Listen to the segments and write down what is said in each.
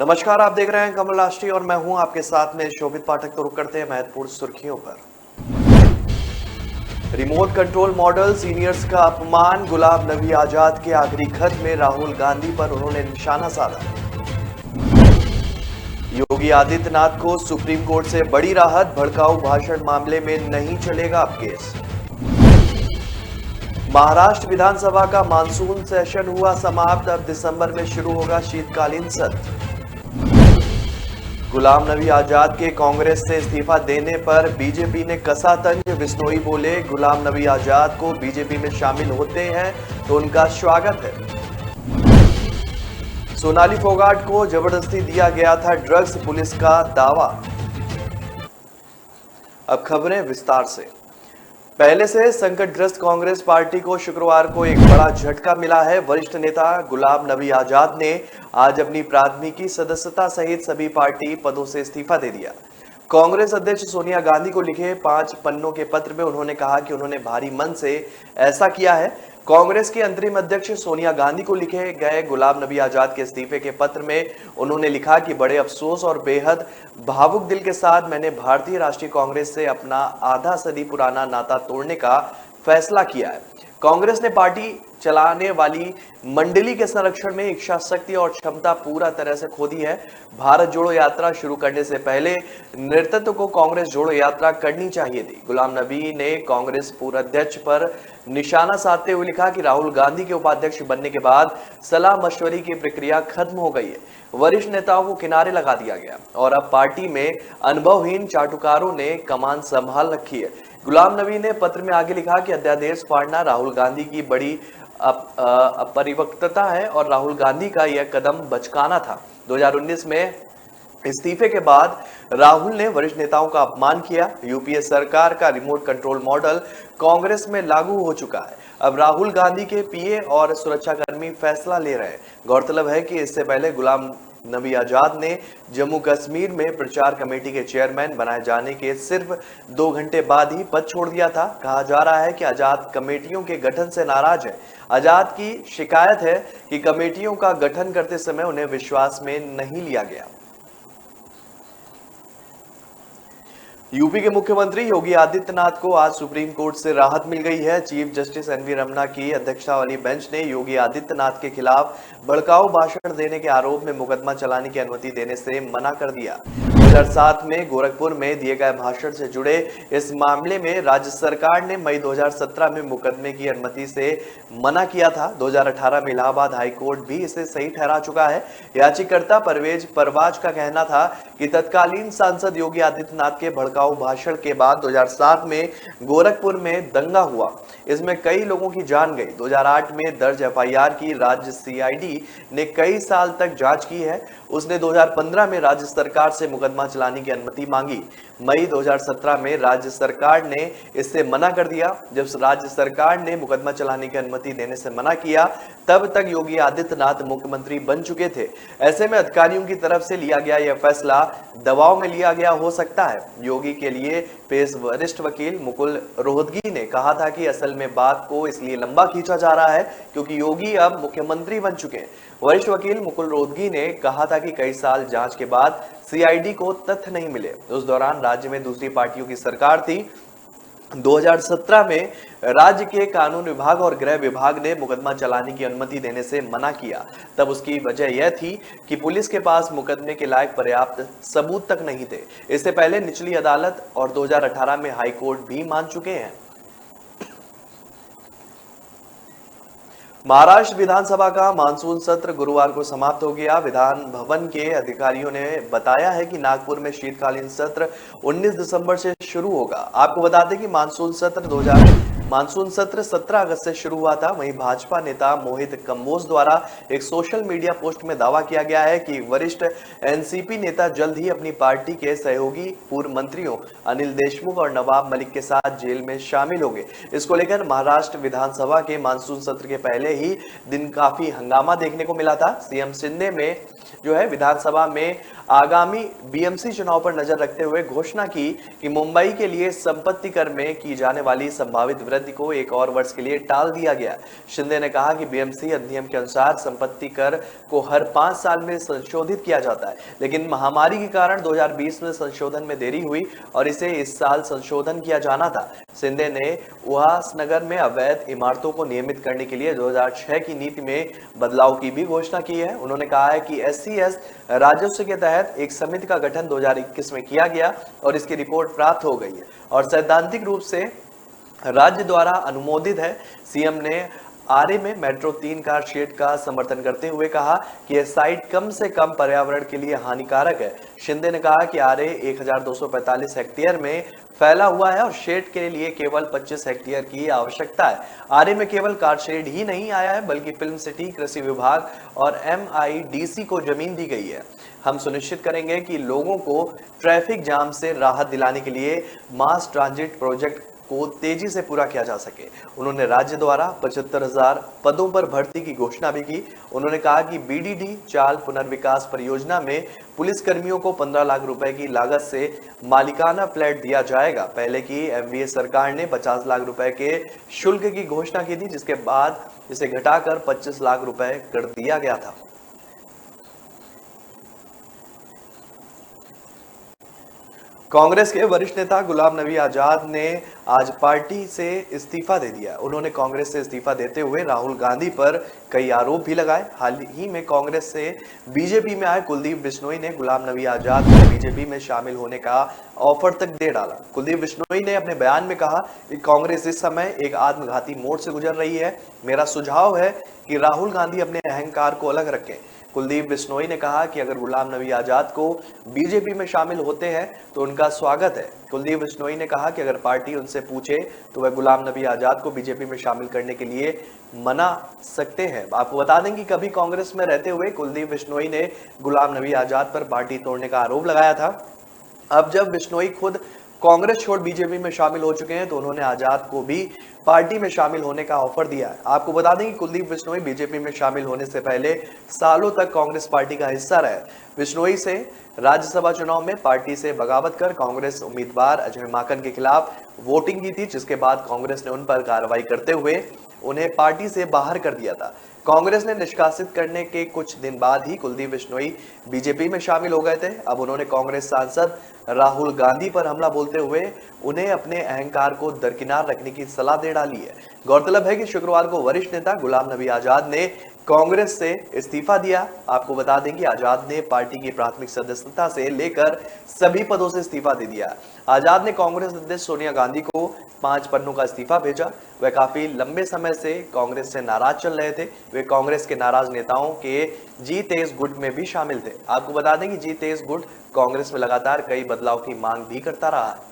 नमस्कार, आप देख रहे हैं कमल राष्ट्रीय और मैं हूं आपके साथ में शोभित पाठक। तो रुक करते हैं महत्वपूर्ण सुर्खियों पर। रिमोट कंट्रोल मॉडल सीनियर्स का अपमान, गुलाम नबी आजाद के आखिरी खत में राहुल गांधी पर उन्होंने निशाना साधा। योगी आदित्यनाथ को सुप्रीम कोर्ट से बड़ी राहत, भड़काऊ भाषण मामले में नहीं चलेगा अब केस। महाराष्ट्र विधानसभा का मानसून सेशन हुआ समाप्त, अब दिसंबर में शुरू होगा शीतकालीन सत्र। गुलाम नबी आजाद के कांग्रेस से इस्तीफा देने पर बीजेपी ने कसा तंज, बिश्नोई बोले गुलाम नबी आजाद को बीजेपी में शामिल होते हैं तो उनका स्वागत है। सोनाली फोगाट को जबरदस्ती दिया गया था ड्रग्स, पुलिस का दावा। अब खबरें विस्तार से। पहले से संकटग्रस्त कांग्रेस पार्टी को शुक्रवार को एक बड़ा झटका मिला है। वरिष्ठ नेता गुलाम नबी आजाद ने आज अपनी प्राथमिकी सदस्यता सहित सभी पार्टी पदों से इस्तीफा दे दिया। कांग्रेस अध्यक्ष सोनिया गांधी को लिखे 5 पन्नों के पत्र में उन्होंने कहा कि उन्होंने भारी मन से ऐसा किया है। कांग्रेस की अंतरिम अध्यक्ष सोनिया गांधी को लिखे गए गुलाम नबी आजाद के इस्तीफे के पत्र में उन्होंने लिखा कि बड़े अफसोस और बेहद भावुक दिल के साथ मैंने भारतीय राष्ट्रीय कांग्रेस से अपना आधा सदी पुराना नाता तोड़ने का फैसला किया है। कांग्रेस ने पार्टी चलाने वाली मंडली के संरक्षण में इच्छा शक्ति और क्षमता पूरा तरह से खो दी है। भारत जोड़ो यात्रा शुरू करने से पहले नेतृत्व को कांग्रेस जोड़ो यात्रा करनी चाहिए थी। गुलाम नबी ने कांग्रेस पूर्व अध्यक्ष पर निशाना साधते हुए लिखा कि राहुल गांधी के उपाध्यक्ष बनने के बाद सलाह मशवरे की प्रक्रिया खत्म हो गई है। वरिष्ठ नेताओं को किनारे लगा दिया गया और अब पार्टी में अनुभवहीन चाटुकारों ने कमान संभाल रखी है। गुलाम नबी ने पत्र में आगे लिखा कि अध्यादेश फाड़ना राहुल गांधी की बड़ी अपरिपक्वता है और राहुल गांधी का यह कदम बचकाना था। 2019 में इस्तीफे के बाद राहुल ने वरिष्ठ नेताओं का अपमान किया। यूपीए सरकार का रिमोट कंट्रोल मॉडल कांग्रेस में लागू हो चुका है। अब राहुल गांधी के पीए और सुरक्षाकर्मी फैसला ले रहे हैं। गौरतलब है कि इससे पहले गुलाम नबी आजाद ने जम्मू कश्मीर में प्रचार कमेटी के चेयरमैन बनाए जाने के सिर्फ 2 घंटे बाद ही पद छोड़ दिया था। कहा जा रहा है कि आजाद कमेटियों के गठन से नाराज है। आजाद की शिकायत है कि कमेटियों का गठन करते समय उन्हें विश्वास में नहीं लिया गया। यूपी के मुख्यमंत्री योगी आदित्यनाथ को आज सुप्रीम कोर्ट से राहत मिल गई है। चीफ जस्टिस एनवी रमन्ना की अध्यक्षता वाली बेंच ने योगी आदित्यनाथ के खिलाफ भड़काऊ भाषण देने के आरोप में मुकदमा चलाने की अनुमति देने से मना कर दिया। 2007 में गोरखपुर में दिए गए भाषण से जुड़े इस मामले में राज्य सरकार ने मई 2017 में मुकदमे की अनुमति से मना किया था। 2018 में इलाहाबाद हाईकोर्ट भी इसे सही ठहरा चुका है। याचिकाकर्ता परवेज परवाज का कहना था कि तत्कालीन सांसद योगी आदित्यनाथ के भड़काऊ भाषण के बाद 2007 में गोरखपुर में दंगा हुआ, इसमें कई लोगों की जान गई। 2008 में दर्ज एफआईआर की राज्य सीआईडी ने कई साल तक जांच की है। उसने 2015 में राज्य सरकार से मुकदमा चलाने की अनुमति मांगी। मई 2017 में राज्य सरकार ने इससे मना कर दिया। जब राज्य सरकार ने मुकदमा चलाने की अनुमति देने से मना किया, तब तक योगी आदित्यनाथ मुख्यमंत्री बन चुके थे। ऐसे में अधिकारियों की तरफ से लिया गया यह फैसला दबाव में लिया गया हो सकता है। योगी के लिए पेश वरिष्ठ वकील मुकुल रोहतगी ने कहा था कि असल में बात को इसलिए लंबा खींचा जा रहा है क्योंकि योगी अब मुख्यमंत्री बन चुके हैं। वरिष्ठ वकील मुकुल रोहतगी ने कहा था कि कई साल जांच के बाद सीआईडी को तथ्य नहीं मिले। उस दौरान राज्य में दूसरी पार्टियों की सरकार थी। 2017 में राज्य के कानून विभाग और गृह विभाग ने मुकदमा चलाने की अनुमति देने से मना किया। तब उसकी वजह यह थी कि पुलिस के पास मुकदमे के लायक पर्याप्त सबूत तक नहीं थे। इससे पहले निचली अदालत और 2018 में हाई कोर्ट भी मान चुके हैं। महाराष्ट्र विधानसभा का मानसून सत्र गुरुवार को समाप्त हो गया। विधान भवन के अधिकारियों ने बताया है कि नागपुर में शीतकालीन सत्र 19 दिसंबर से शुरू होगा। आपको बता दें कि मानसून सत्र 17 अगस्त से शुरू हुआ था। वहीं भाजपा नेता मोहित कंबोज द्वारा एक सोशल मीडिया पोस्ट में दावा किया गया है कि वरिष्ठ एनसीपी नेता जल्द ही अपनी पार्टी के सहयोगी पूर्व मंत्रियों अनिल देशमुख और नवाब मलिक के साथ जेल में शामिल होंगे। इसको लेकर महाराष्ट्र विधानसभा के मानसून सत्र के पहले ही दिन काफी हंगामा देखने को मिला था। सीएम शिंदे में जो है विधानसभा में आगामी बीएमसी चुनाव पर नजर रखते हुए घोषणा की कि मुंबई के लिए संपत्ति कर में की जाने वाली संभावित वृद्धि अवधि को एक और वर्ष के लिए टाल दिया गया। शिंदे ने कहा कि बीएमसी अधिनियम के अनुसार संपत्ति कर को हर 5 साल में संशोधित किया जाता है, लेकिन महामारी के कारण 2020 में संशोधन में देरी हुई और इसे इस साल संशोधन किया जाना था। शिंदे ने उल्लासनगर में अवैध इमारतों को नियमित करने के लिए 2006 की नीति में बदलाव की भी घोषणा की है। उन्होंने कहा है कि SC/S राजस्व के तहत एक समिति का गठन 2021 में किया गया और इसकी रिपोर्ट प्राप्त हो गई है और सैद्धांतिक रूप से राज्य द्वारा अनुमोदित है। सीएम ने आरे में मेट्रो 3 कार शेड का समर्थन करते हुए कहा कि यह साइट कम से कम पर्यावरण के लिए हानिकारक है। शिंदे ने कहा कि आरे 1245 हेक्टेयर में फैला हुआ है और शेड के लिए केवल 25 हेक्टेयर की आवश्यकता है। आरे में केवल कार शेड ही नहीं आया है, बल्कि फिल्म सिटी, कृषि विभाग और MIDC को जमीन दी गई है। हम सुनिश्चित करेंगे कि लोगों को ट्रैफिक जाम से राहत दिलाने के लिए मास ट्रांजिट प्रोजेक्ट को तेजी से पूरा किया जा सके। उन्होंने राज्य द्वारा 75,000 पदों पर भर्ती की घोषणा भी की। उन्होंने कहा कि BDD चाल पुनर्विकास परियोजना में पुलिस कर्मियों को 15 लाख रुपए की लागत से मालिकाना फ्लैट दिया जाएगा। पहले की MVA सरकार ने 50 लाख रुपए के शुल्क की घोषणा की थी, जिसके बाद इसे घटाकर 25 लाख रुपए कर दिया गया था। कांग्रेस के वरिष्ठ नेता गुलाम नबी आजाद ने आज पार्टी से इस्तीफा दे दिया। उन्होंने कांग्रेस से इस्तीफा देते हुए राहुल गांधी पर कई आरोप भी लगाए। हाल ही में कांग्रेस से बीजेपी में आए कुलदीप बिश्नोई ने गुलाम नबी आजाद को बीजेपी में शामिल होने का ऑफर तक दे डाला। कुलदीप बिश्नोई ने अपने बयान में कहा कि कांग्रेस इस समय एक आत्मघाती मोड़ से गुजर रही है। मेरा सुझाव है कि राहुल गांधी अपने अहंकार को अलग रखें। कुलदीप बिश्नोई ने कहा कि अगर गुलाम नबी आजाद को बीजेपी में शामिल होते हैं तो उनका स्वागत है। कुलदीप बिश्नोई ने कहा कि अगर पार्टी उनसे पूछे तो वह गुलाम नबी आजाद को बीजेपी में शामिल करने के लिए मना सकते हैं। आपको बता दें कि कभी कांग्रेस में रहते हुए कुलदीप बिश्नोई ने गुलाम नबी आजाद पर पार्टी तोड़ने का आरोप लगाया था। अब जब बिश्नोई खुद कांग्रेस छोड़ बीजेपी में शामिल हो चुके हैं तो उन्होंने आजाद को भी पार्टी में शामिल होने का ऑफर दिया है। आपको बता दें कि कुलदीप बिश्नोई बीजेपी में शामिल होने से पहले सालों तक कांग्रेस पार्टी का हिस्सा रहे। बिश्नोई से राज्यसभा चुनाव में पार्टी से बगावत कर कांग्रेस उम्मीदवार अजय माकन के खिलाफ वोटिंग की थी, जिसके बाद कांग्रेस ने उन पर कार्रवाई करते हुए उन्हें पार्टी से बाहर कर दिया था। कांग्रेस ने निष्कासित करने के कुछ दिन बाद ही कुलदीप बिश्नोई बीजेपी में शामिल हो गए थे। अब उन्होंने कांग्रेस सांसद राहुल गांधी पर हमला बोलते हुए उन्हें अपने अहंकार को दरकिनार रखने की सलाह दे डाली है। गौरतलब है कि शुक्रवार को वरिष्ठ नेता गुलाम नबी आजाद ने कांग्रेस से इस्तीफा दिया। आपको बता दें कि आजाद ने पार्टी की प्राथमिक सदस्यता से लेकर सभी पदों से इस्तीफा दे दिया। आजाद ने कांग्रेस अध्यक्ष सोनिया गांधी को 5 पन्नों का इस्तीफा भेजा। वह काफी लंबे समय से कांग्रेस से नाराज चल रहे थे। वे कांग्रेस के नाराज नेताओं के जी तेज गुट में भी शामिल थे। आपको बता दें कि जी तेज गुट कांग्रेस में लगातार कई बदलाव की मांग भी करता रहा है।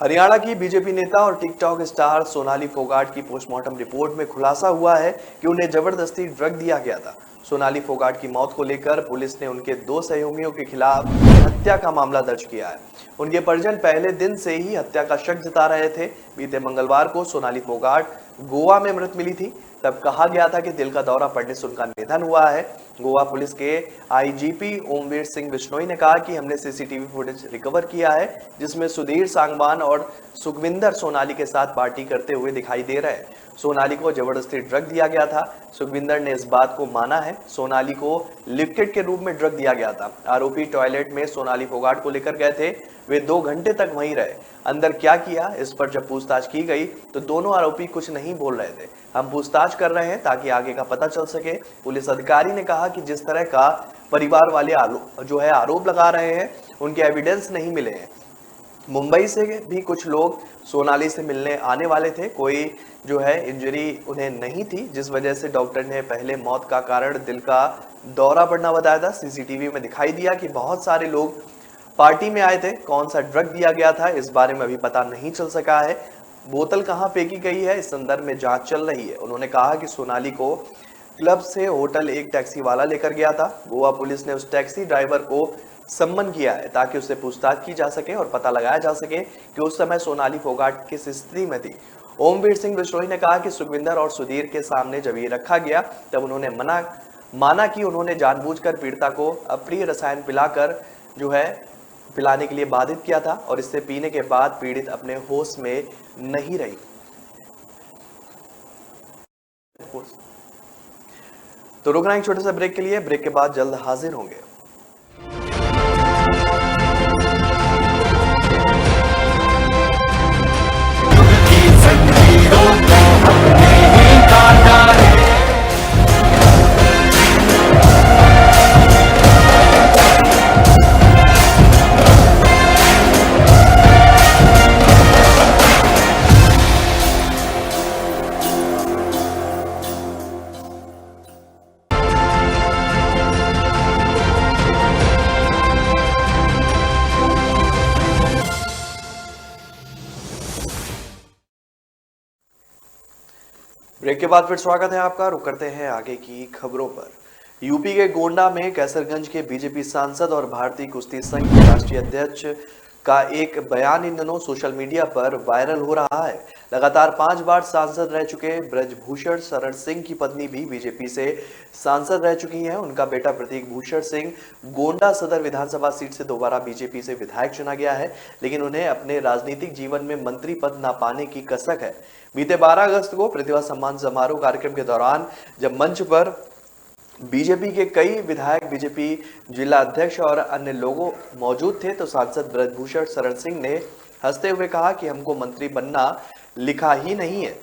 हरियाणा की बीजेपी नेता और टिकटॉक स्टार सोनाली फोगाट की पोस्टमार्टम रिपोर्ट में खुलासा हुआ है कि उन्हें जबरदस्ती ड्रग दिया गया था। सोनाली फोगाट की मौत को लेकर पुलिस ने उनके 2 सहयोगियों के खिलाफ हत्या का मामला दर्ज किया है। उनके परिजन पहले दिन से ही हत्या का शक जता रहे थे। बीते मंगलवार को सोनाली फोगाट गोवा में मृत मिली थी। तब कहा गया था कि दिल का दौरा पड़ने से उनका निधन हुआ है। गोवा पुलिस के IGP ओमवीर सिंह बिश्नोई ने कहा कि हमने CCTV फुटेज रिकवर किया है, जिसमें सुधीर सांगवान और सुखविंदर सोनाली के साथ पार्टी करते हुए दिखाई दे रहे हैं। सोनाली को जबरदस्ती ड्रग दिया गया था। सुखविंदर ने इस बात को माना है। सोनाली को लिक्विड के रूप में ड्रग दिया गया था। आरोपी टॉयलेट में सोनाली फोगाट को लेकर गए थे। वे 2 घंटे तक वहीं रहे। अंदर क्या किया, इस पर जब पूछताछ की गई तो दोनों आरोपी कुछ नहीं बोल रहे थे। हम पूछताछ कर रहे हैं ताकि आगे का पता चल सके। पुलिस अधिकारी ने कहा कि जिस तरह का परिवार वाले आरोप लगा रहे हैं, उनके एविडेंस नहीं मिले हैं। मुंबई से भी कुछ लोग सोनाली से मिलने आने वाले थे। कोई इंजरी उन्हें नहीं थी, जिस वजह से डॉक्टर ने पहले मौत का कारण दिल का दौरा पड़ना बताया था। CCTV में दिखाई दिया कि बहुत सारे लोग पार्टी में आए थे। कौन सा ड्रग दिया गया था, इस बारे में अभी पता नहीं चल सका है। बोतल कहां फेंकी गई है, इस संदर्भ में जांच चल रही है। उन्होंने कहा कि सोनाली को क्लब से होटल एक टैक्सी वाला लेकर गया था। गोवा पुलिस ने उस टैक्सी ड्राइवर को सम्मन किया है ताकि उससे पूछताछ की जा सके और पता लगाया जा सके कि उस समय सोनाली फोगाट किस स्थिति में थी। ओमवीर सिंह बिश्नोई ने कहा कि सुखविंदर और सुधीर के सामने जब ये रखा गया तब उन्होंने माना कि उन्होंने जानबूझकर पीड़िता को अप्रिय रसायन पिलाकर पिलाने के लिए बाधित किया था और इससे पीने के बाद पीड़ित अपने होश में नहीं रही। तो रुकना एक छोटे से ब्रेक के लिए, ब्रेक के बाद जल्द हाजिर होंगे। ब्रेक के बाद फिर स्वागत है आपका। रुक करते हैं आगे की खबरों पर। यूपी के गोंडा में कैसरगंज के बीजेपी सांसद और भारतीय कुश्ती संघ के राष्ट्रीय अध्यक्ष का एक बयान इन दिनों सोशल मीडिया पर वायरल हो रहा है। लगातार 5 बार सांसद रह चुके ब्रजभूषण शरण सिंह की पत्नी भी बीजेपी से सांसद रह चुकी हैं। उनका बेटा प्रतीक भूषण सिंह गोंडा सदर विधानसभा सीट से दोबारा बीजेपी से विधायक चुना गया है, लेकिन उन्हें अपने राजनीतिक जीवन में मंत्री पद न पाने की कसक है। बीते 12 अगस्त को प्रतिभा सम्मान समारोह कार्यक्रम के दौरान जब मंच पर बीजेपी के कई विधायक, बीजेपी जिला अध्यक्ष और अन्य लोगों मौजूद थे, तो सांसद ब्रजभूषण शरण सिंह ने हंसते हुए कहा कि हमको मंत्री बनना लिखा ही नहीं है,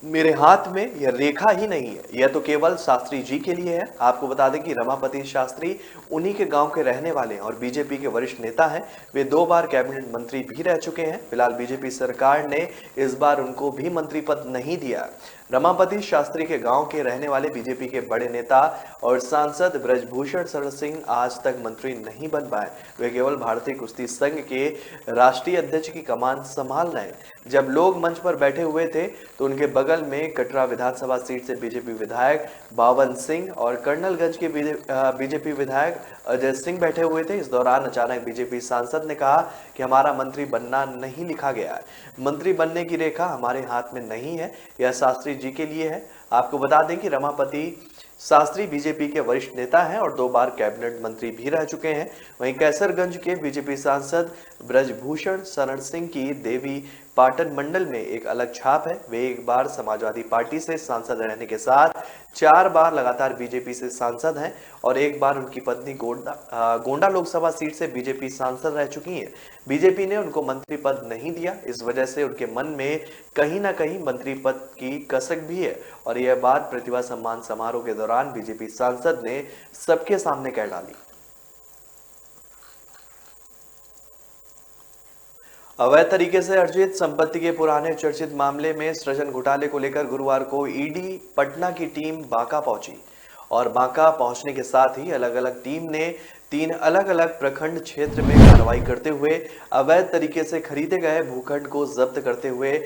मेरे हाथ में यह रेखा ही नहीं है, यह तो केवल शास्त्री जी के लिए है। आपको बता दें कि रमापति शास्त्री उन्हीं के गांव के रहने वाले हैं और बीजेपी के वरिष्ठ नेता हैं। वे 2 बार कैबिनेट मंत्री भी रह चुके हैं। फिलहाल बीजेपी सरकार ने इस बार उनको भी मंत्री पद नहीं दिया। रमापति शास्त्री के गांव के रहने वाले बीजेपी के बड़े नेता और सांसद ब्रजभूषण शरण सिंह आज तक मंत्री नहीं बन पाए। वे केवल भारतीय कुश्ती संघ के राष्ट्रीय अध्यक्ष की कमान संभाल रहे हैं। जब लोग मंच पर बैठे हुए थे तो उनके बगल में कटरा विधानसभा सीट से बीजेपी विधायक बावन सिंह और कर्नलगंज के बीजेपी विधायक अजय सिंह बैठे हुए थे। इस दौरान अचानक बीजेपी सांसद ने कहा कि हमारा मंत्री बनना नहीं लिखा गया है, मंत्री बनने की रेखा हमारे हाथ में नहीं है, यह शास्त्री जी के लिए है। आपको बता दें कि रमापति शास्त्री बीजेपी के वरिष्ठ नेता हैं और 2 बार कैबिनेट मंत्री भी रह चुके हैं। वहीं कैसरगंज के बीजेपी सांसद ब्रजभूषण शरण सिंह की देवी पाटन मंडल में एक अलग छाप है। वे एक बार समाजवादी पार्टी से सांसद रहने के साथ 4 बार लगातार बीजेपी से सांसद हैं और एक बार उनकी पत्नी गोंडा लोकसभा सीट से बीजेपी सांसद रह चुकी हैं। बीजेपी ने उनको मंत्री पद नहीं दिया, इस वजह से उनके मन में कहीं ना कहीं मंत्री पद की कसक भी है और यह बात प्रतिभा सम्मान समारोह के दौरान बीजेपी सांसद ने सबके सामने कह डाली। अवैध तरीके से अर्जित संपत्ति के पुराने चर्चित मामले में सृजन घोटाले को लेकर गुरुवार को ईडी पटना की टीम बांका पहुंची और बांका पहुंचने के साथ ही अलग अलग टीम ने 3 अलग अलग प्रखंड क्षेत्र में कार्रवाई करते हुए अवैध तरीके से खरीदे गए भूखंड को जब्त करते हुए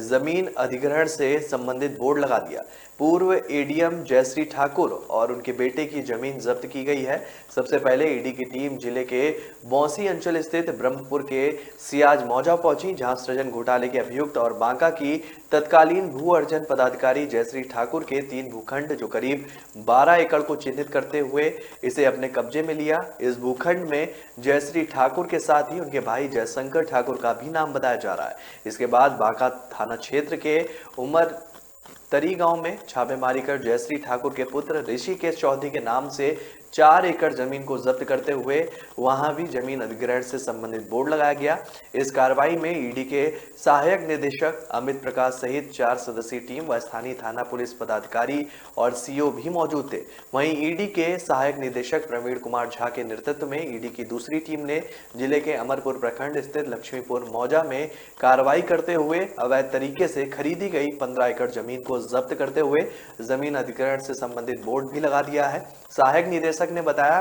जमीन अधिग्रहण से संबंधित बोर्ड लगा दिया। पूर्व एडीएम जयश्री ठाकुर और उनके बेटे की जमीन जब्त की गई है। सबसे पहले ईडी की टीम जिले के बौंसी अंचल स्थित ब्रह्मपुर के सियाज मौजा पहुंची, जहां सृजन घोटाले के अभियुक्त और बांका की तत्कालीन भू अर्जन पदाधिकारी जयश्री ठाकुर के 3 भूखंड जो करीब 12 एकड़ को चिन्हित करते हुए इसे अपने कब्जे में लिया। इस भूखंड में जयश्री ठाकुर के साथ ही उनके भाई जयशंकर ठाकुर का भी नाम बताया जा रहा है। इसके बाद बांका थाना क्षेत्र के उमर तरी गांव में छापेमारी कर जयश्री ठाकुर के पुत्र ऋषिकेश चौधरी के नाम से 4 एकड़ जमीन को जब्त करते हुए वहां भी जमीन अधिग्रहण से संबंधित बोर्ड लगाया गया। इस कार्रवाई में ईडी के सहायक निदेशक अमित प्रकाश सहित 4 सदस्यीय टीम व स्थानीय थाना पुलिस पदाधिकारी और सीओ भी मौजूद थे। वहीं ईडी के सहायक निदेशक प्रवीण कुमार झा के नेतृत्व में ईडी की दूसरी टीम ने जिले के अमरपुर प्रखंड स्थित लक्ष्मीपुर मौजा में कार्रवाई करते हुए अवैध तरीके से खरीदी गई 15 एकड़ जमीन को जब्त करते हुए जमीन अधिग्रहण से संबंधित बोर्ड भी लगा दिया है। सहायक निदेशक ने बताया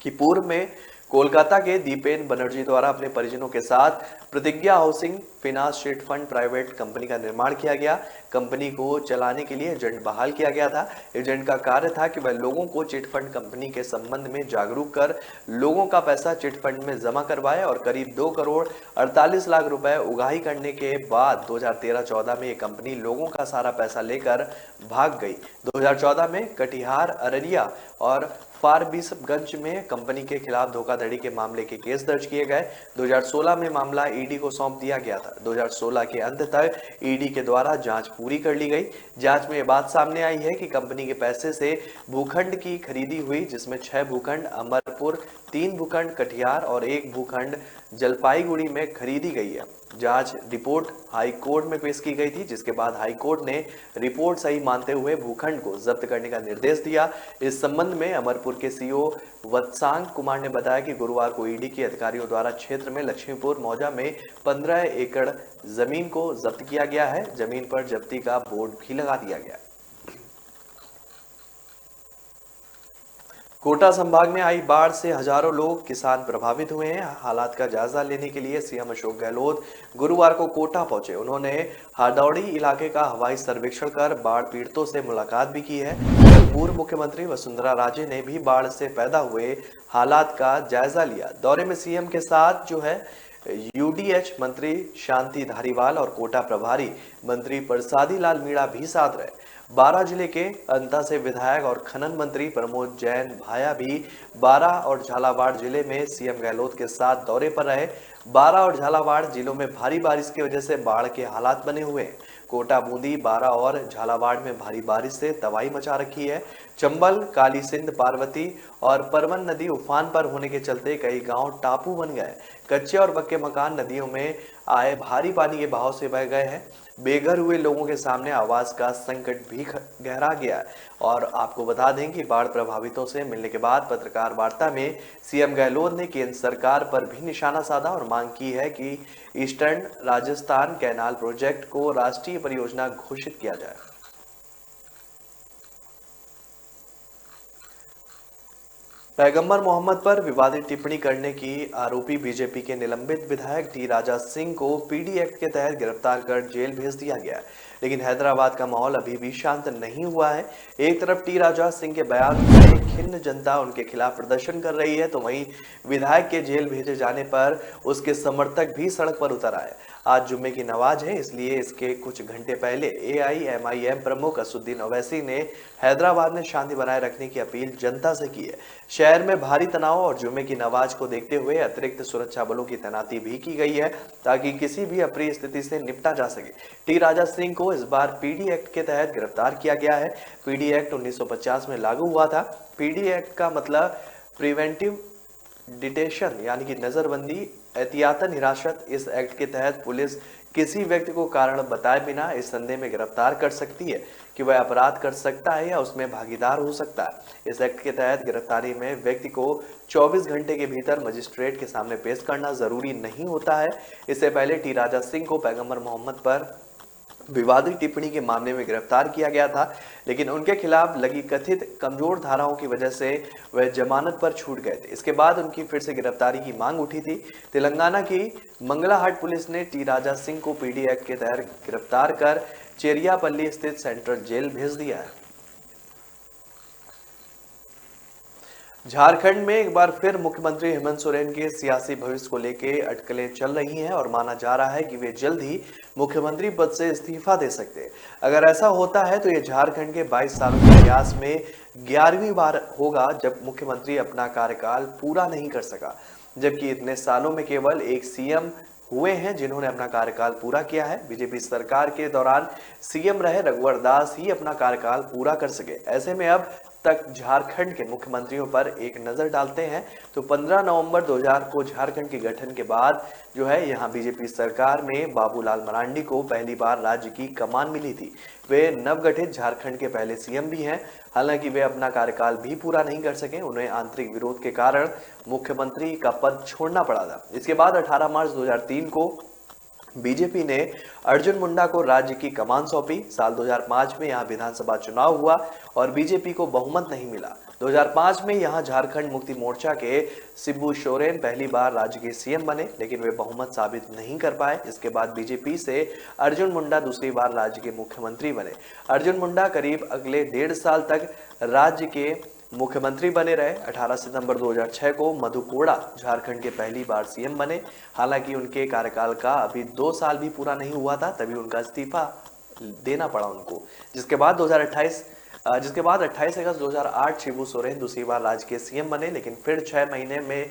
कि पूर्व में कोलकाता के दीपेन बनर्जी द्वारा अपने परिजनों के साथ प्रतिज्ञा housing finance chit fund private company का निर्माण किया गया। कंपनी को चलाने के लिए एजेंट बहाल किया गया था। एजेंट का कार्य था कि वह लोगों को चिट फंड कंपनी के संबंध में जागरूक कर लोगों का पैसा चिट फंड में जमा करवाए और करीब 2 करोड़ 48 लाख रुपए उगाही करने के बाद 2013-14 में ये कंपनी लोगों का सारा पैसा लेकर भाग गई। 2014 में कटिहार, अररिया और फारबिसगंज में कंपनी के खिलाफ धोखाधड़ी के मामले के केस दर्ज किए गए। 2016 में मामला ईडी को सौंप दिया गया था। 2016 के अंत तक ईडी के द्वारा जांच पूरी कर ली गई। जांच में ये बात सामने आई है कि कंपनी के पैसे से भूखंड की खरीदी हुई, जिसमें 6 भूखंड अमरपुर, 3 भूखंड कटिहार और 1 भूखंड जलपाईगुड़ी में खरीदी गई है। जांच रिपोर्ट हाई कोर्ट में पेश की गई थी, जिसके बाद हाई कोर्ट ने रिपोर्ट सही मानते हुए भूखंड को जब्त करने का निर्देश दिया। इस संबंध में अमरपुर के सीओ वत्सांग कुमार ने बताया कि गुरुवार को ईडी के अधिकारियों द्वारा क्षेत्र में लक्ष्मीपुर मौजा में 15 एकड़ जमीन को जब्त किया गया है। जमीन पर जब्ती का बोर्ड भी लगा दिया गया। कोटा संभाग में आई बाढ़ से हजारों लोग किसान प्रभावित हुए हैं। हालात का जायजा लेने के लिए सीएम अशोक गहलोत गुरुवार को कोटा पहुंचे। उन्होंने हादौड़ी इलाके का हवाई सर्वेक्षण कर बाढ़ पीड़ितों से मुलाकात भी की है। पूर्व मुख्यमंत्री वसुंधरा राजे ने भी बाढ़ से पैदा हुए हालात का जायजा लिया। दौरे में सीएम के साथ जो है यूडीएच मंत्री शांति धारीवाल और कोटा प्रभारी मंत्री प्रसादी लाल मीणा भी साथ रहे। बारां जिले के अंता से विधायक और खनन मंत्री प्रमोद जैन भाया भी बारां और झालावाड़ जिले में सीएम गहलोत के साथ दौरे पर रहे। बारां और झालावाड़ जिलों में भारी बारिश की वजह से बाढ़ के हालात बने हुए हैं। कोटा, बूंदी, बारां और झालावाड़ में भारी बारिश से तबाही मचा रखी है। चंबल, काली सिंध, पार्वती और परवन नदी उफान पर होने के चलते कई गांव टापू बन गए। कच्चे और पक्के मकान नदियों में आए भारी पानी के बहाव से बह गए हैं। बेघर हुए लोगों के सामने आवास का संकट भी गहरा गया है। और आपको बता दें कि बाढ़ प्रभावितों से मिलने के बाद पत्रकार वार्ता में सीएम गहलोत ने केंद्र सरकार पर भी निशाना साधा और मांग की है कि ईस्टर्न राजस्थान कैनाल प्रोजेक्ट को राष्ट्रीय परियोजना घोषित किया जाए। पैगंबर मोहम्मद पर विवादित टिप्पणी करने की आरोपी बीजेपी के निलंबित विधायक टी राजा सिंह को पीडी एक्ट के तहत गिरफ्तार कर जेल भेज दिया गया। लेकिन हैदराबाद का माहौल अभी भी शांत नहीं हुआ है। एक तरफ टी राजा सिंह के बयान से खिन्न जनता उनके खिलाफ प्रदर्शन कर रही है, तो वहीं विधायक के जेल भेजे जाने पर उसके समर्थक भी सड़क पर उतर आए। आज जुम्मे की नमाज है, इसलिए इसके कुछ घंटे पहले एआईएमआईएम प्रमुख असदुद्दीन ओवैसी ने हैदराबाद में शांति बनाए रखने की अपील जनता से की है। शहर में भारी तनाव और जुम्मे की नमाज को देखते हुए अतिरिक्त सुरक्षा बलों की तैनाती भी की गई है, ताकि किसी भी अप्रिय स्थिति से निपटा जा सके। टी राजा सिंह को इस बार पीडी एक्ट के तहत गिरफ्तार किया गया है। पीडी एक्ट 1950 में लागू हुआ था। पीडी एक्ट का मतलब प्रिवेंटिव डिटेशन यानी कि नजरबंदी, एहतियातन हिरासत। इस एक्ट के तहत पुलिस किसी व्यक्ति को कारण बताए बिना इस संदेह में गिरफ्तार कर सकती है कि वह अपराध कर सकता है या उसमें भागीदार हो सकता है। इस एक्ट के तहत गिरफ्तारी में व्यक्ति को 24 घंटे के भीतर मजिस्ट्रेट के सामने पेश करना जरूरी नहीं होता है। इससे पहले टी राजा सिंह को पैगंबर मोहम्मद पर विवादित टिप्पणी के मामले में गिरफ्तार किया गया था, लेकिन उनके खिलाफ लगी कथित कमजोर धाराओं की वजह से वह जमानत पर छूट गए थे। इसके बाद उनकी फिर से गिरफ्तारी की मांग उठी थी। तेलंगाना की मंगलाहाट पुलिस ने टी राजा सिंह को पीडी एक्ट के तहत गिरफ्तार कर चेरियापल्ली स्थित सेंट्रल जेल भेज दिया है। झारखंड में एक बार फिर मुख्यमंत्री हेमंत सोरेन के सियासी भविष्य को लेकर अटकलें चल रही हैं और माना जा रहा है कि वे जल्द ही मुख्यमंत्री पद से इस्तीफा दे सकते हैं। अगर ऐसा होता है तो ये झारखंड के 22 सालों के इतिहास में 11वीं बार होगा जब मुख्यमंत्री अपना कार्यकाल पूरा नहीं कर सका, जबकि इतने सालों में केवल एक सीएम हुए हैं जिन्होंने अपना कार्यकाल पूरा किया है। बीजेपी सरकार के दौरान सीएम रहे रघुवर दास ही अपना कार्यकाल पूरा कर सके। ऐसे में अब तक झारखंड के मुख्यमंत्रियों पर एक नजर डालते हैं तो 15 नवंबर 2000 को झारखंड के गठन के बाद जो है यहाँ बीजेपी सरकार में बाबूलाल मरांडी को पहली बार राज्य की कमान मिली थी। वे नवगठित झारखंड के पहले सीएम भी हैं। हालांकि वे अपना कार्यकाल भी पूरा नहीं कर सके, उन्हें आंतरिक विरोध के कारण मुख्यमंत्री का पद छोड़ना पड़ा था। इसके बाद 18 मार्च 2003 को बीजेपी ने अर्जुन मुंडा को राज्य की कमान सौंपी। साल 2005 में यहां विधानसभा चुनाव हुआ और बीजेपी को बहुमत नहीं मिला। 2005 में यहां झारखंड मुक्ति मोर्चा के शिबू सोरेन पहली बार राज्य के सीएम बने, लेकिन वे बहुमत साबित नहीं कर पाए। इसके बाद बीजेपी से अर्जुन मुंडा दूसरी बार राज्य के मुख्यमंत्री बने। अर्जुन मुंडा करीब अगले 1.5 साल तक राज्य के मुख्यमंत्री बने रहे। 18 सितंबर 2006 को मधु कोड़ा झारखंड के पहली बार सीएम बने। हालांकि उनके कार्यकाल का अभी 2 साल भी पूरा नहीं हुआ था, तभी उनका इस्तीफा देना पड़ा उनको। जिसके बाद 28 अगस्त 2008 शिबू सोरेन दूसरी बार राज्य के सीएम बने, लेकिन फिर 6 महीने में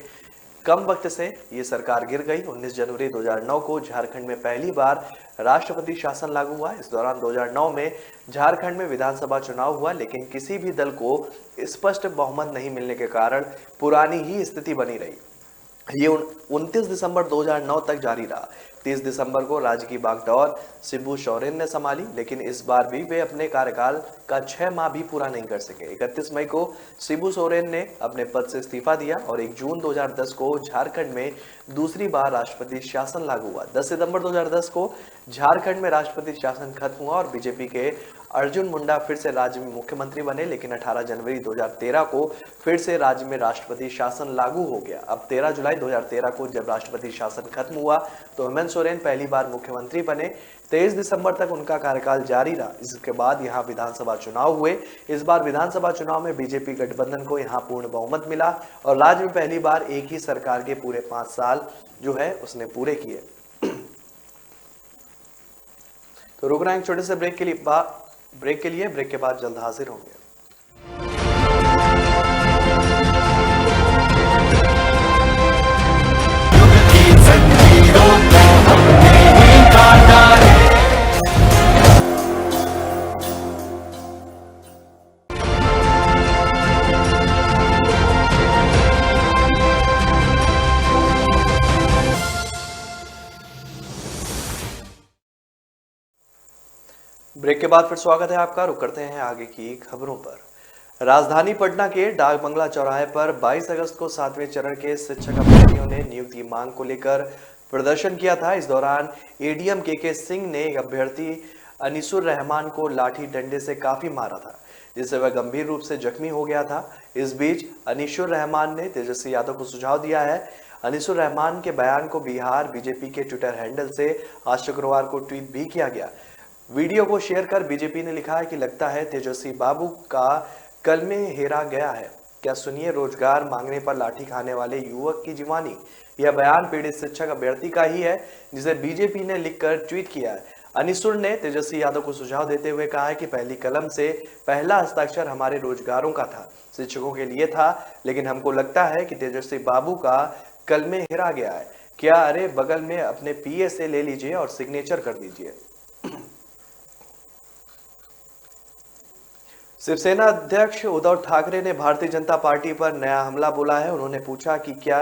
कम वक्त से ये सरकार गिर गई। 19 जनवरी 2009 को झारखंड में पहली बार राष्ट्रपति शासन लागू हुआ। इस दौरान 2009 में झारखंड में विधानसभा चुनाव हुआ, लेकिन किसी भी दल को स्पष्ट बहुमत नहीं मिलने के कारण पुरानी ही स्थिति बनी रही। ये 29 दिसंबर 2009 तक जारी रहा। 30 दिसंबर को राज्य की बागडोर शिबू सोरेन ने संभाली, लेकिन इस बार भी वे अपने कार्यकाल का 6 माह भी पूरा नहीं कर सके। 31 मई को शिबू सोरेन ने अपने पद से इस्तीफा दिया और 1 जून 2010 को झारखंड में दूसरी बार राष्ट्रपति शासन लागू हुआ। 10 सितंबर 2010 को झारखंड में राष्ट्रपति शासन खत्म हुआ और बीजेपी के अर्जुन मुंडा फिर से राज्य में मुख्यमंत्री बने, लेकिन 18 जनवरी 2013 को फिर से राज्य में राष्ट्रपति शासन लागू हो गया। अब 13 जुलाई 2013 को जब राष्ट्रपति शासन खत्म हुआ तो हेमंत सोरेन पहली बार मुख्यमंत्री बने। 23 दिसंबर तक उनका कार्यकाल जारी रहा। इसके बाद यहाँ विधानसभा चुनाव हुए। इस बार विधानसभा चुनाव में बीजेपी गठबंधन को यहाँ पूर्ण बहुमत मिला और राज्य में पहली बार एक ही सरकार के पूरे 5 साल जो है उसने पूरे किए। तो रुक रहे हैं छोटे से ब्रेक के लिए। ब्रेक के बाद जल्द हाजिर होंगे। ब्रेक के बाद फिर स्वागत है आपका। रुक करते हैं आगे की खबरों पर। राजधानी पटना के डाक बंगला चौराहे पर 22 अगस्त को 7वें चरण के शिक्षक अभ्यर्थियों ने नियुक्ति मांग को लेकर प्रदर्शन किया था। इस दौरान एडीएम के सिंह ने अभ्यर्थी अनिसुर रहमान को लाठी डंडे से काफी मारा था, जिससे वह गंभीर रूप से जख्मी हो गया था। इस बीच अनिसुर रहमान ने तेजस्वी यादव को सुझाव दिया है। अनिसुर रहमान के बयान को बिहार बीजेपी के ट्विटर हैंडल से आज शुक्रवार को ट्वीट भी किया गया। वीडियो को शेयर कर बीजेपी ने लिखा है कि लगता है तेजस्वी बाबू का कल में हेरा गया है। क्या सुनिए रोजगार मांगने पर लाठी खाने वाले युवक की जुबानी। यह बयान पीड़ित शिक्षक अभ्यर्थी का ही है, जिसे बीजेपी ने लिखकर ट्वीट किया है। अनिसुर ने तेजस्वी यादव को सुझाव देते हुए कहा है कि पहली कलम से पहला हस्ताक्षर हमारे रोजगारों का था, शिक्षकों के लिए था, लेकिन हमको लगता है कि तेजस्वी बाबू का कल में हेरा गया है। क्या अरे बगल में अपने पीए से ले लीजिए और सिग्नेचर कर दीजिए। शिवसेना अध्यक्ष उद्धव ठाकरे ने भारतीय जनता पार्टी पर नया हमला बोला है। उन्होंने पूछा कि क्या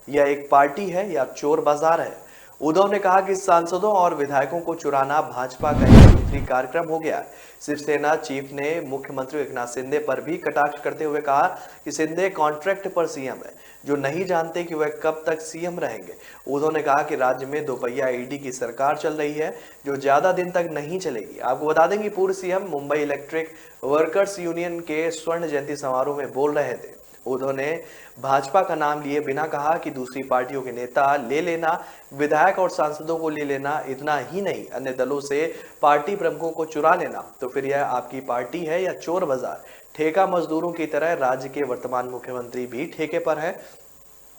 यह एक पार्टी है या चोर बाजार है। उद्धव ने कहा कि सांसदों और विधायकों को चुराना भाजपा का एक दूसरी कार्यक्रम हो गया। शिवसेना चीफ ने मुख्यमंत्री एकनाथ शिंदे पर भी कटाक्ष करते हुए कहा कि शिंदे कॉन्ट्रैक्ट पर सीएम है, जो नहीं जानते कि वह कब तक सीएम रहेंगे। उद्धव ने कहा कि राज्य में दोपहिया ईडी की सरकार चल रही है, जो ज्यादा दिन तक नहीं चलेगी। आपको बता दें कि पूर्व CM Mumbai electric workers union के स्वर्ण जयंती समारोह में बोल रहे थे। उद्धव ने भाजपा का नाम लिए बिना कहा कि दूसरी पार्टियों के नेता ले लेना, विधायक और सांसदों को ले लेना, इतना ही नहीं अन्य दलों से पार्टी प्रमुखों को चुरा लेना, तो फिर यह आपकी पार्टी है या चोर बाजार। ठेका मजदूरों की तरह राज्य के वर्तमान मुख्यमंत्री भी ठेके पर हैं।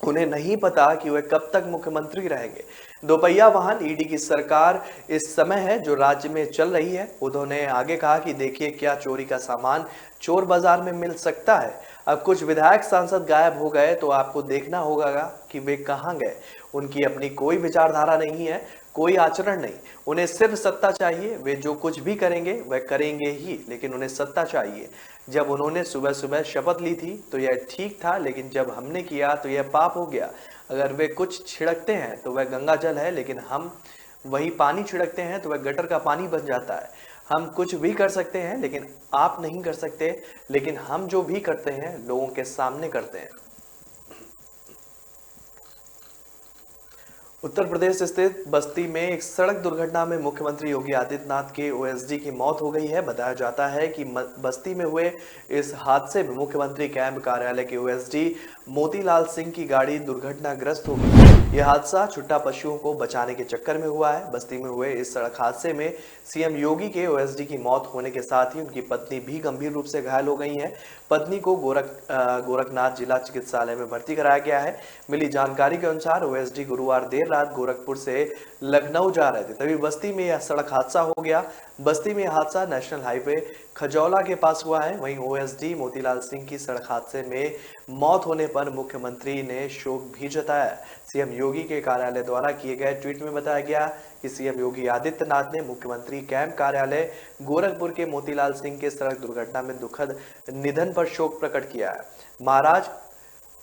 उन्हें नहीं पता कि वे कब तक मुख्यमंत्री रहेंगे। दोपहिया वाहन ईडी की सरकार इस समय है जो राज्य में चल रही है। उद्धव ने आगे कहा कि देखिए क्या चोरी का सामान चोर बाजार में मिल सकता है। अब कुछ विधायक सांसद गायब हो गए तो आपको देखना होगा कि वे कहां गए। उनकी अपनी कोई विचारधारा नहीं है, कोई आचरण नहीं, उन्हें सिर्फ सत्ता चाहिए। वे जो कुछ भी करेंगे वह करेंगे ही, लेकिन उन्हें सत्ता चाहिए। जब उन्होंने सुबह सुबह शपथ ली थी तो यह ठीक था, लेकिन जब हमने किया तो यह पाप हो गया। अगर वे कुछ छिड़कते हैं तो वह गंगा जल है, लेकिन हम वही पानी छिड़कते हैं तो वह गटर का पानी बन जाता है। हम कुछ भी कर सकते हैं लेकिन आप नहीं कर सकते, लेकिन हम जो भी करते हैं लोगों के सामने करते हैं। उत्तर प्रदेश स्थित बस्ती में एक सड़क दुर्घटना में मुख्यमंत्री योगी आदित्यनाथ के ओएसडी की मौत हो गई है। बताया जाता है कि बस्ती में हुए इस हादसे में मुख्यमंत्री कैंप कार्यालय के ओएसडी मोतीलाल सिंह की गाड़ी दुर्घटनाग्रस्त हो गई। यह हादसा छुट्टा पशुओं को बचाने के चक्कर में हुआ है। बस्ती में हुए इस सड़क हादसे में सीएम योगी के ओएसडी की मौत होने के साथ ही उनकी पत्नी भी गंभीर रूप से घायल हो गई है। पत्नी को गोरखनाथ जिला चिकित्सालय में भर्ती कराया गया है। मिली जानकारी के अनुसार ओएसडी गुरुवार देर रात गोरखपुर से लखनऊ जा रहे थे, तभी बस्ती में यह सड़क हादसा हो गया। बस्ती में यह हादसा नेशनल हाईवे खजौला के पास हुआ है। वहीं ओएसडी मोतीलाल सिंह की सड़क हादसे में मौत होने पर मुख्यमंत्री ने शोक भी जताया। सीएम योगी के कार्यालय द्वारा किए गए ट्वीट में बताया गया कि सीएम योगी आदित्यनाथ ने मुख्यमंत्री कैंप कार्यालय गोरखपुर के मोतीलाल सिंह के सड़क दुर्घटना में दुखद निधन पर शोक प्रकट किया है। महाराज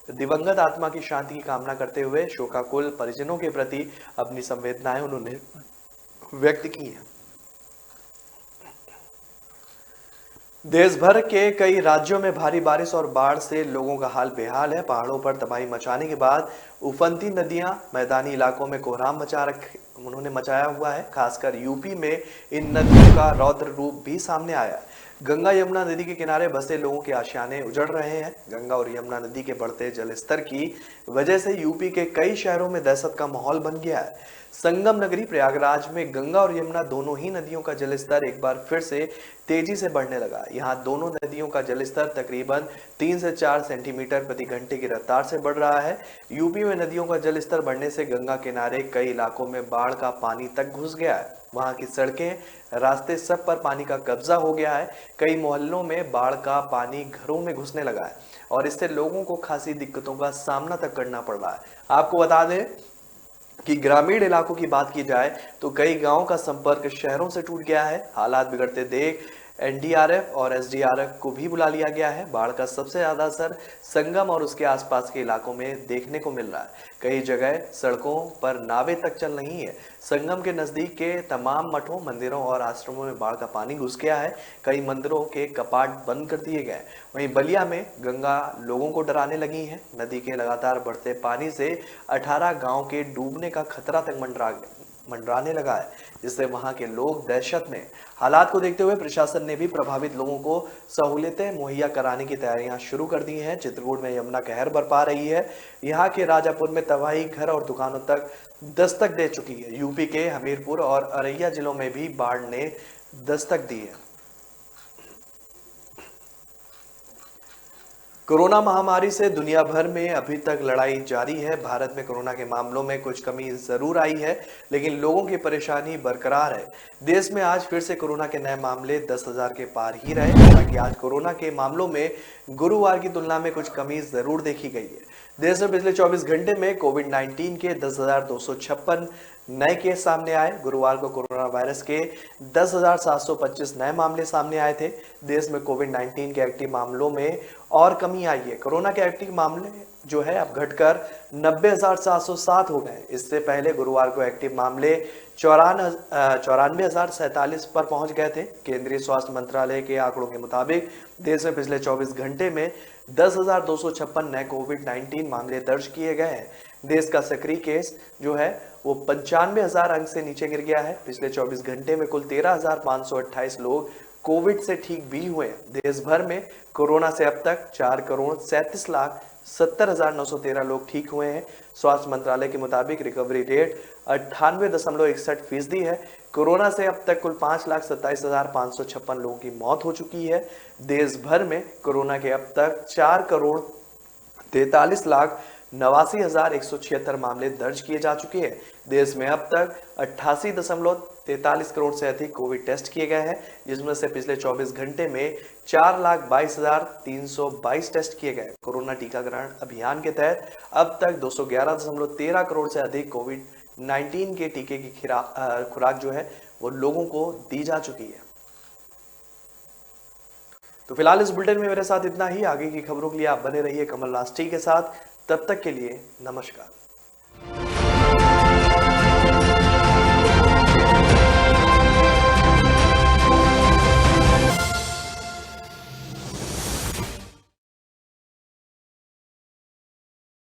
दिवंगत आत्मा की शांति की कामना करते हुए शोकाकुल परिजनों के प्रति अपनी संवेदनाएं उन्होंने व्यक्त की हैं। देश भर के कई राज्यों में भारी बारिश और बाढ़ से लोगों का हाल बेहाल है। पहाड़ों पर तबाही मचाने के बाद उफनती नदियां मैदानी इलाकों में कोहराम उन्होंने मचाया हुआ है। खासकर यूपी में इन नदियों का रौद्र रूप भी सामने आया है। गंगा यमुना नदी के किनारे बसे लोगों के आशियाने उजड़ रहे हैं। गंगा और यमुना नदी के बढ़ते जलस्तर की वजह से यूपी के कई शहरों में दहशत का माहौल बन गया है। संगम नगरी प्रयागराज में गंगा और यमुना दोनों ही नदियों का जलस्तर एक बार फिर से तेजी से बढ़ने लगा। यहाँ दोनों नदियों का जलस्तर तकरीबन 3 से 4 सेंटीमीटर प्रति घंटे की रफ्तार से बढ़ रहा है। यूपी में नदियों का जलस्तर बढ़ने से गंगा किनारे कई इलाकों में बाढ़ का पानी तक घुस गया है। वहां की सड़कें, रास्ते सब पर पानी का कब्जा हो गया है। कई मोहल्लों में बाढ़ का पानी घरों में घुसने लगा है और इससे लोगों को खासी दिक्कतों का सामना तक करना पड़ रहा है। आपको बता दें कि ग्रामीण इलाकों की बात की जाए तो कई गांवों का संपर्क शहरों से टूट गया है। हालात बिगड़ते देख एनडीआरएफ और एसडीआरएफ को भी बुला लिया गया है। बाढ़ का सबसे ज्यादा असर संगम और उसके आसपास के इलाकों में देखने को मिल रहा है। कई जगह सड़कों पर नावें तक चल रही है। संगम के नजदीक के तमाम मठों, मंदिरों और आश्रमों में बाढ़ का पानी घुस गया है। कई मंदिरों के कपाट बंद कर दिए गए। वहीं बलिया में गंगा लोगों को डराने लगी है। नदी के लगातार बढ़ते पानी से 18 गांव के डूबने का खतरा तक मंडराने लगा है, जिससे वहां के लोग दहशत में। हालात को देखते हुए प्रशासन ने भी प्रभावित लोगों को सहूलियतें मुहैया कराने की तैयारियां शुरू कर दी हैं। चित्रकूट में यमुना कहर बरपा रही है। यहाँ के राजापुर में तबाही घर और दुकानों तक दस्तक दे चुकी है। यूपी के हमीरपुर और औरैया जिलों में भी बाढ़ ने दस्तक दी है। कोरोना महामारी से दुनिया भर में अभी तक लड़ाई जारी है। भारत में कोरोना के मामलों में कुछ कमी जरूर आई है, लेकिन लोगों की परेशानी बरकरार है। देश में आज फिर से कोरोना के नए मामले 10,000 के पार ही रहे। हालांकि आज कोरोना के मामलों में गुरुवार की तुलना में कुछ कमी जरूर देखी गई है। देश में पिछले 24 घंटे में कोविड-19 के 10,256 नए केस सामने आए। गुरुवार को कोरोना वायरस के 10,725 नए मामले सामने आए थे। देश में कोविड-19 के एक्टिव मामलों में और कमी आई है। कोरोना के एक्टिव मामले जो है अब घटकर 90,707 हो गए। इससे पहले गुरुवार को एक्टिव मामले 94,047 पर पहुंच गए थे। केंद्रीय स्वास्थ्य मंत्रालय के आंकड़ों के मुताबिक देश में पिछले 24 घंटे में 10,256 नए कोविड-19 मामले दर्ज किए गए हैं। देश का सक्रिय केस जो है वो 95,000 अंक से नीचे गिर गया है। पिछले 24 घंटे में कुल 13,528 लोग कोविड से ठीक भी हुए। देश भर में कोरोना से अब तक 4,37,70,913 लोग ठीक हुए हैं। स्वास्थ्य मंत्रालय के मुताबिक रिकवरी रेट 98.61% है। कोरोना से अब तक कुल 5,27,556 लोगों की मौत हो चुकी है। देश भर में कोरोना के अब तक 4,43,89,176 मामले दर्ज किए जा चुके हैं। देश में अब तक 88.43 करोड़ से अधिक कोविड टेस्ट किए गए हैं, जिसमें से पिछले 24 घंटे में 4,22,322 टेस्ट किए गए। कोरोना टीकाकरण अभियान के तहत अब तक 211.13 करोड़ से अधिक कोविड-19 के टीके की खुराक जो है वो लोगों को दी जा चुकी है। तो फिलहाल इस बुलेटिन में मेरे साथ इतना ही। आगे की खबरों के लिए आप बने रहिए कमल राष्ट्री के साथ। तब तक के लिए नमस्कार।